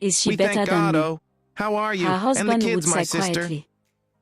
Is she We better thank than God, me? oh. How are you? Her And the husband would kids, my sigh sister? quietly.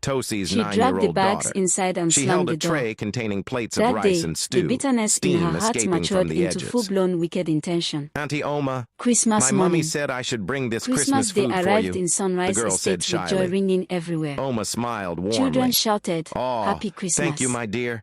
Tosi's She dragged the 9-year-old bags daughter. inside and She slammed held the a door. tray containing plates of That rice day, and the stew, bitterness in steam her heart escaping from matured the into edges. full-blown wicked intention. Auntie Oma, Christmas my mommy morning. said I should bring this Christmas Day food for arrived you. in Sunrise The girl said Estate with joy shyly. ringing everywhere. Oma smiled warmly. Children shouted, "Aw, Happy Christmas. thank you, my dear."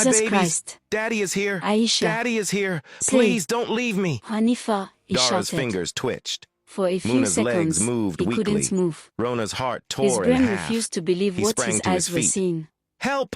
Jesus babies. Christ. Daddy is here. Aisha. Daddy is here. Say. Please don't leave me. Hanifa, he Dara's shouted. fingers twitched. For a few Muna's seconds, legs moved he weakly. couldn't move. Rona's heart His tore brain in half. refused to believe He what sprang his to his eyes were feet. seeing. Help!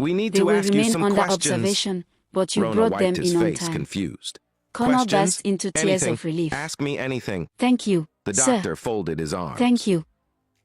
We need They to will ask you remain some under questions. observation, but you Rona brought wiped them his in on face, time. confused. Connor Questions? burst into tears Anything. of relief. Ask me anything. Thank you, The sir. doctor folded his arms. Thank you.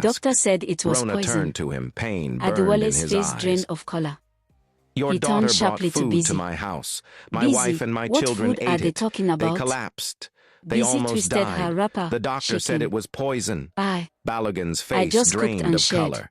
The doctor said it was Rona poison. turned to him, pain burned in Adewole's his face drained eyes. of color. Your He daughter turned brought sharply to food Busy. to my house. My Busy, wife and my what children food are ate they it. talking They about? collapsed. They Busy almost twisted her died. wrapper, The doctor said shaking. it was poison. I Balogun's I face just cooked drained and of shared. color.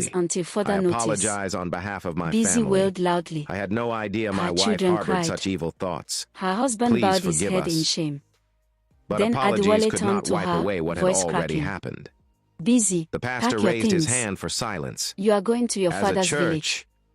things until further I notice. apologize on behalf of my Busy family. wailed loudly. I had no idea my Her wife children harbored cried. such evil thoughts. Her husband Please bowed his forgive head in us. shame. But Then apologies Adewale could turned not to wipe her, away what had voice already cracking. happened. Busy, The pack pastor your raised his things. hand for silence. You are going to your As a father's church, village.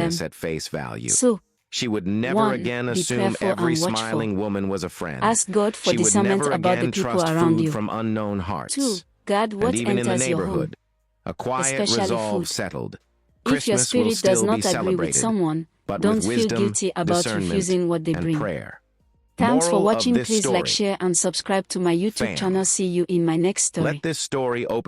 kindness at face value. So, She would never 1. again Be assume prayerful every and watchful. smiling woman was a friend. Ask God for She would discernment never about the again people trust around food you. from unknown hearts. 2. Guard what And even in the enters your home. neighborhood, a quiet especially resolve food. settled. If your Christmas will spirit does still not be agree with celebrated, someone, but don't with feel wisdom, guilty about discernment, refusing what they and bring. prayer. Thanks for Moral of watching. this Please like, story. share, and subscribe to my YouTube Fam. channel. See you in my next story. Let this story open